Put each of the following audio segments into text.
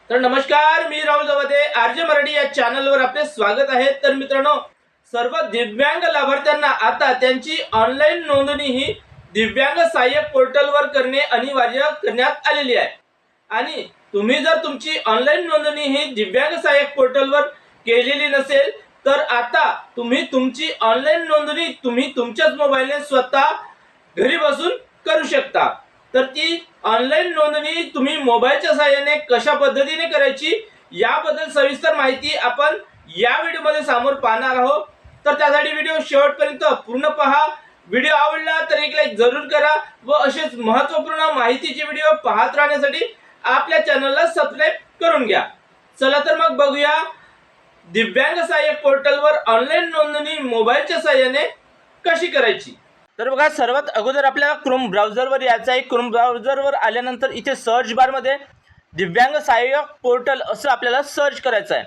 तर नमस्कार, मी राहुल जवदे आरजे मराठी या चॅनलवर आपले स्वागत आहे। तर मित्रांनो, सर्व दिव्यांग लाभार्थ्यांना आता त्यांची ऑनलाईन नोंदणी ही दिव्यांग सहाय्यक पोर्टलवर करणे अनिवार्य करण्यात आलेली आहे। आणि तुम्ही जर तुमची ऑनलाईन नोंदणी ही दिव्यांग सहाय्यक पोर्टलवर केलेली नसेल तर आता तुम्ही तुमची ऑनलाईन नोंदणी तुम्ही तुमच्याच मोबाईलने स्वतः घरी बसून करू शकता। तर ती ऑनलाईन नोंदणी तुम्ही मोबाईलच्या सहाय्याने कशा पद्धतीने करायची याबद्दल सविस्तर माहिती आपण या व्हिडिओमध्ये समोर पाहणार आहोत। तर त्यासाठी व्हिडिओ शेवटपर्यंत पूर्ण पहा। व्हिडिओ आवडला तर एक लाईक जरूर करा व असेच महत्त्वपूर्ण माहितीचे व्हिडिओ पाहत राहण्यासाठी आपल्या चॅनलला सबस्क्राइब करून घ्या। चला तर मग बघूया दिव्यांग सहाय्यक पोर्टलवर ऑनलाईन नोंदणी मोबाईलच्या सहाय्याने कशी करायची। तर बघा, सर्वात अगोदर आपल्याला क्रोम ब्राउझरवर यायचं आहे। क्रोम ब्राउझरवर आल्यानंतर इथे सर्च बारमध्ये दिव्यांग सहाय्यक पोर्टल असं आपल्याला सर्च करायचं आहे।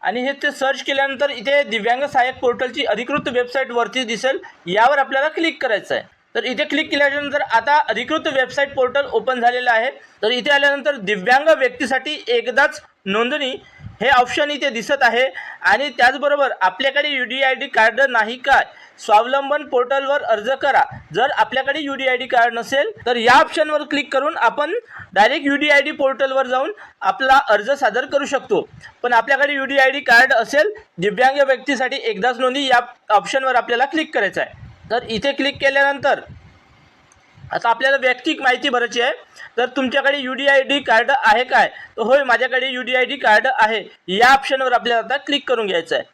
आणि हे ते सर्च केल्यानंतर इथे दिव्यांग सहाय्यक पोर्टलची अधिकृत वेबसाईट वरती दिसेल, यावर आपल्याला क्लिक करायचं आहे। तर इथे क्लिक केल्यानंतर आता अधिकृत वेबसाईट पोर्टल ओपन झालेलं आहे। तर इथे आल्यानंतर दिव्यांग व्यक्तीसाठी एकदाच नोंदणी हे ऑप्शन इथे दिसत आहे। आणि त्याचबरोबर आपल्याकडे UDID कार्ड नाही काय, स्वावलंबन पोर्टलवर अर्ज करा। जर आपल्याकडे UDID कार्ड नसेल तर या ऑप्शनवर क्लिक करून आपण डायरेक्ट UDID पोर्टलवर जाऊन आपला अर्ज सादर करू शकतो। पण आपल्याकडे UDID कार्ड असेल, दिव्यांग व्यक्तीसाठी एकदाच नोंदणी या ऑप्शनवर आपल्याला क्लिक करायचं आहे। तर इथे क्लिक केल्यानंतर आता आपल्याला वैयक्तिक माहिती भरायची आहे। तर तुमच्याकडे UDID कार्ड आहे काय, तर होय माझ्याकडे UDID कार्ड आहे, या ऑप्शनवर आपल्याला आता क्लिक करून घ्यायचं आहे।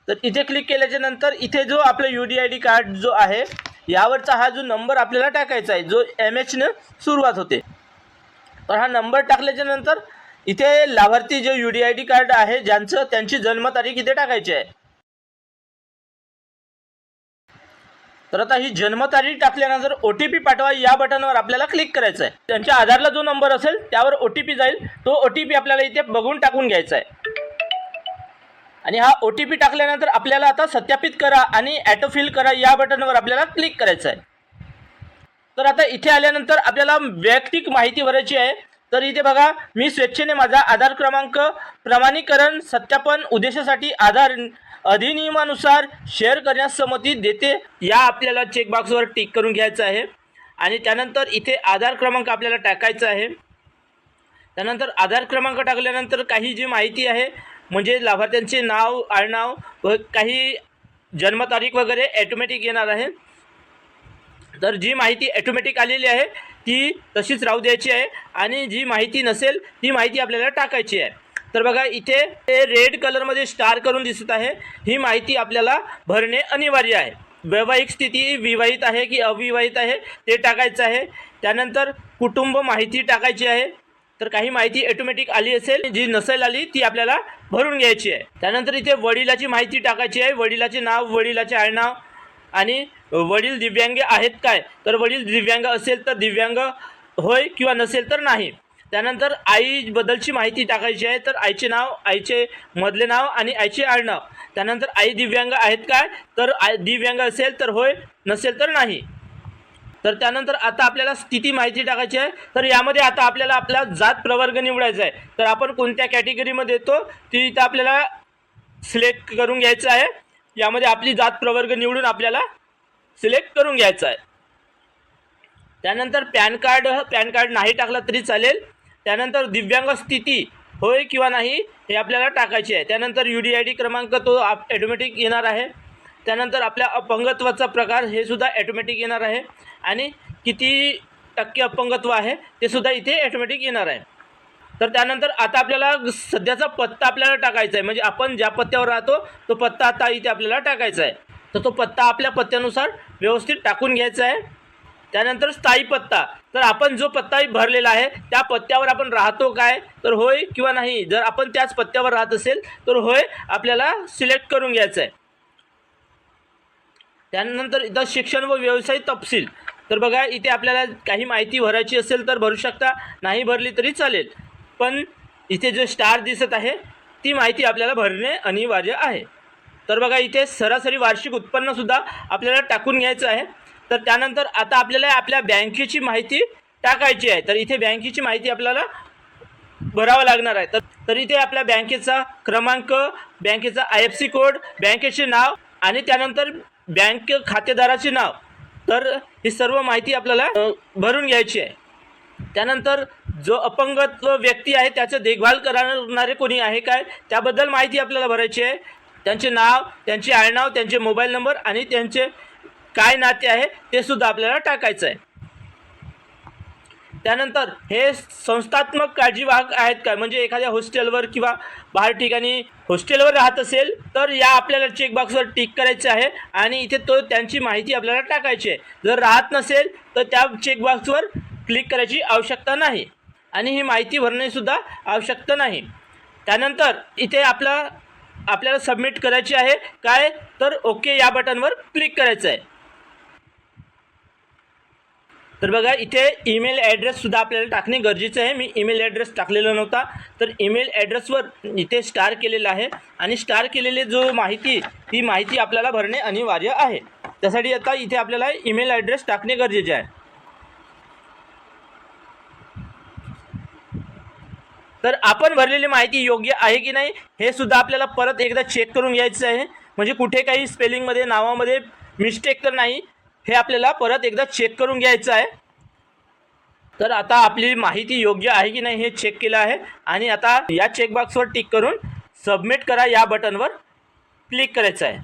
तर इथे क्लिक केल्याच्या नंतर इथे जो आपला UDID कार्ड जो आहे यावरचा हा जो नंबर आपल्याला टाकायचा आहे, जो MH ने सुरुवात होते। तर हा नंबर टाकल्याच्या नंतर इथे लाभार्थी जो UDID कार्ड आहे ज्यांचं, त्यांची जन्मतारीख इथे टाकायची आहे। तर आता ही जन्मतारीख टाकल्यानंतर OTP पाठवा या बटनवर आपल्याला क्लिक करायचं आहे। त्यांच्या आधारला जो नंबर असेल त्यावर OTP जाईल, तो OTP आपल्याला इथे बघून टाकून घ्यायचा आहे। आणि हा OTP टाकल्यानंतर आपल्याला आता सत्यापित करा आणि ऑटो फिल करा या बटनवर आपल्याला क्लिक करायचं आहे। तर आता इथे आल्यानंतर आपल्याला वैयक्तिक माहिती भरायची आहे। तर इथे बघा, मी स्वेच्छेने माझा आधार क्रमांक प्रमाणीकरण सत्यापन उद्देशासाठी आधार अधिनियमानुसार शेअर करण्यास संमती देते, या आपल्याला चेकबॉक्सवर टिक करून घ्यायचं आहे। आणि त्यानंतर इथे आधार क्रमांक आपल्याला टाकायचा आहे। त्यानंतर आधार क्रमांक टाकल्यानंतर काही जी माहिती आहे म्हणजे लाभार्थ्यांचे नाव, आडनाव व काही जन्मतारीख वगैरे ऑटोमॅटिक येणार आहे। तर जी माहिती ऑटोमॅटिक आलेली आहे ती तशीच राहू द्यायची आहे आणि जी माहिती नसेल ती माहिती आपल्याला टाकायची आहे। तर बघा, इथे रेड कलरमध्ये स्टार करून दिसत आहे, ही माहिती आपल्याला भरणे अनिवार्य आहे। वैवाहिक स्थिती विवाहित आहे की अविवाहित आहे ते टाकायचं आहे। त्यानंतर कुटुंब माहिती टाकायची आहे। तर काही माहिती ऑटोमॅटिक आली असेल, जी नसेल आली ती आपल्याला भरून घ्यायची आहे। त्यानंतर इथे वडिलाची माहिती टाकायची आहे, वडिलाचे नाव, वडिलाचे आडनाव आणि वडील दिव्यांग आहेत काय, तर वडील दिव्यांग असेल तर दिव्यांग होय किंवा नसेल तर नाही। त्यानंतर आईबद्दलची माहिती टाकायची आहे। तर आईचे नाव, आईचे मधले नाव आणि आईचे आडनाव। त्यानंतर आई दिव्यांग आहेत काय, तर दिव्यांग असेल तर होय, नसेल तर नाही। तर त्यानंतर आता आपल्याला स्थिती माहिती टाकायची आहे। तर यामध्ये आता आपल्याला आपला जात प्रवर्ग निवडायचा आहे। तर आपण कोणत्या कॅटेगरीमध्ये येतो ती इथं आपल्याला सिलेक्ट करून घ्यायचं आहे। यामध्ये आपली जात प्रवर्ग निवडून आपल्याला सिलेक्ट करून घ्यायचं आहे। त्यानंतर पॅन कार्ड नाही टाकला तरी चालेल। त्यानंतर दिव्यांग स्थिती होय किंवा नाही हे आपल्याला टाकायचे आहे। त्यानंतर UDID क्रमांक तो ऑटोमॅटिक येणार आहे। त्यानंतर आपल्या अपंगत्वाचा प्रकार हे सुद्धा ऑटोमॅटिक येणार आहे आणि किती टक्के अपंगत्व आहे ते सुद्धा इथे ऑटोमॅटिक येणार आहे। तर त्यानंतर आता आपल्याला सध्याचा पत्ता आपल्याला टाकायचा आहे, म्हणजे आपण ज्या पत्त्यावर राहतो तो पत्ता आता इथे आपल्याला टाकायचा आहे। तर तो पत्ता आपल्या पत्त्यानुसार व्यवस्थित टाकून घ्यायचा आहे। त्यानंतर स्थायी पत्ता, तर आपण जो पत्ता भरलेला आहे त्या पत्त्यावर आपण राहतो काय, तर होय किंवा नाही। जर आपण त्याच पत्त्यावर राहत असेल तर होय आपल्याला सिलेक्ट करून घ्यायचं आहे। त्यानंतर इथं शिक्षण व व्यवसाय तपशील, तर बघा इथे आपल्याला काही माहिती भरायची असेल तर भरू शकता, नाही भरली तरी चालेल। पण इथे जो स्टार दिसत आहे ती माहिती आपल्याला भरणे अनिवार्य आहे। तर बघा, इथे सरासरी वार्षिक उत्पन्नसुद्धा आपल्याला टाकून घ्यायचं आहे। तर त्यानंतर आता आपल्याला आपल्या बँकेची माहिती टाकायची आहे। तर इथे बँकेची माहिती आपल्याला भरावा लागणार आहे. तर इथे आपल्या बँकेचा क्रमांक, बँकेचा IFSC कोड, बँकेचे नाव आणि त्यानंतर बँक खातेदाराचे नाव, तर ही सर्व माहिती आपल्याला भरून घ्यायची आहे. त्यानंतर जो अपंगत्व व्यक्ती आहे त्याचं देखभाल करणारे कोणी आहे काय त्याबद्दल माहिती आपल्याला भरायची आहे. त्यांचे नाव, त्यांचे आडनाव, त्यांचे मोबाईल नंबर आणि त्यांचे काय नाते आहे ते सुद्धा आपल्याला टाकायचं आहे. त्यानंतर हे संस्थात्मक काळजीवाहक आहेत काय, म्हणजे एखाद्या हॉस्टेलवर किंवा बाहेर ठिकाणी हॉस्टेलवर राहत असेल तर या आपल्याला चेकबॉक्सवर टिक करायचं आहे आणि इथे त्यांची माहिती आपल्याला टाकायची आहे. जर राहत नसेल तर त्या चेकबॉक्सवर क्लिक करायची आवश्यकता नाही आणि ही माहिती भरण्यासुद्धा आवश्यकता नाही. त्यानंतर इथे आपल्याला सबमिट करायची आहे काय, तर ओके या बटनवर क्लिक करायचं आहे. तर बघा इथे ईमेल ॲड्रेससुद्धा आपल्याला टाकणे गरजेचं आहे. मी ईमेल ॲड्रेस टाकलेला नव्हता, तर ईमेल ॲड्रेसवर इथे स्टार केलेलं आहे आणि स्टार केलेले जो माहिती ती माहिती आपल्याला भरणे अनिवार्य आहे. त्यासाठी आता इथे आपल्याला ईमेल ॲड्रेस टाकणे गरजेचे आहे. तर आपण भरलेली माहिती योग्य आहे की नाही हे सुद्धा आपल्याला परत एकदा चेक करून घ्यायचं आहे, म्हणजे कुठे काही स्पेलिंगमध्ये, नावामध्ये मिस्टेक तर नाही हे आपल्याला परत एकदा चेक करून घ्यायचं आहे. तर आता आपली माहिती योग्य आहे की नाही हे चेक केलं आहे आणि आता या चेकबॉक्सवर टिक करून सबमिट करा या बटनवर क्लिक करायचं आहे.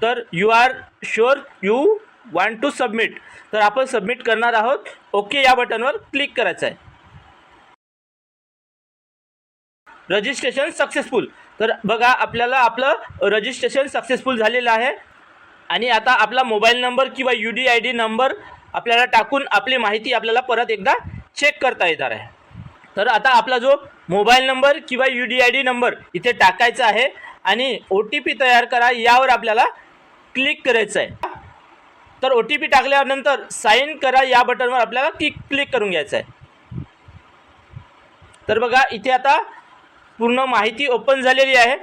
तर you are sure you want to submit, तर आपण सबमिट करणार आहोत. ओके या बटनवर क्लिक करायचं आहे. Registration successful. तर बघा आपल्याला आपलं रजिस्ट्रेशन सक्सेसफुल झालेलं आहे आणि आता आपला मोबाईल नंबर किंवा UDID नंबर आपल्याला टाकून आपली माहिती आपल्याला परत एकदा चेक करता येणार आहे. तर आता आपला जो मोबाईल नंबर किंवा UDID नंबर इथे टाकायचा आहे आणि OTP तयार करा यावर आपल्याला क्लिक करायचं आहे. तर OTP टाकल्यानंतर साइन करा या बटनवर आपल्याला क्लिक करून घ्यायचं आहे. तर बघा इथे आता पूर्ण माहिती ओपन झालेली आहे.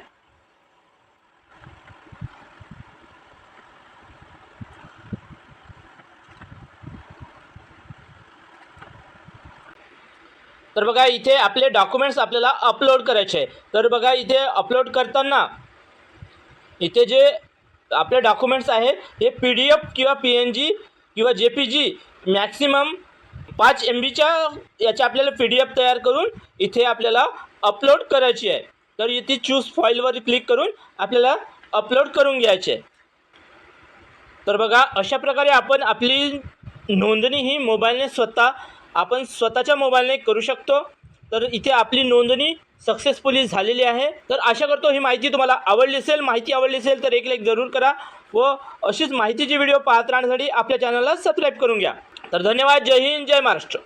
तर बघा इथे आपले डॉक्युमेंट्स आपल्याला अपलोड करायचे आहे. तर बघा इथे अपलोड करताना इथे जे आपले डॉक्युमेंट्स आहे हे PDF किंवा PNG किंवा JPG मॅक्सिमम 5 MBच्या याचे आपल्याला PDF तयार करून इथे आपल्याला अपलोड करायची आहे. तर इथे चूज फाईलवर क्लिक करून आपल्याला अपलोड करून घ्यायचे आहे. तर बघा अशा प्रकारे आपण आपली नोंदणी ही मोबाईलने आपण स्वतःच्या मोबाईलने करू शकतो. तर इथे आपली नोंदणी सक्सेसफुली झालेली आहे. तर आशा करतो ही माहिती तुम्हाला आवडली असेल. माहिती आवडली असेल तर एक लाईक जरूर करा व अशीच माहितीची व्हिडिओ पाहत राहण्यासाठी आपल्या चॅनलला सबस्क्राईब करून घ्या. तर धन्यवाद. जय हिंद, जय महाराष्ट्र.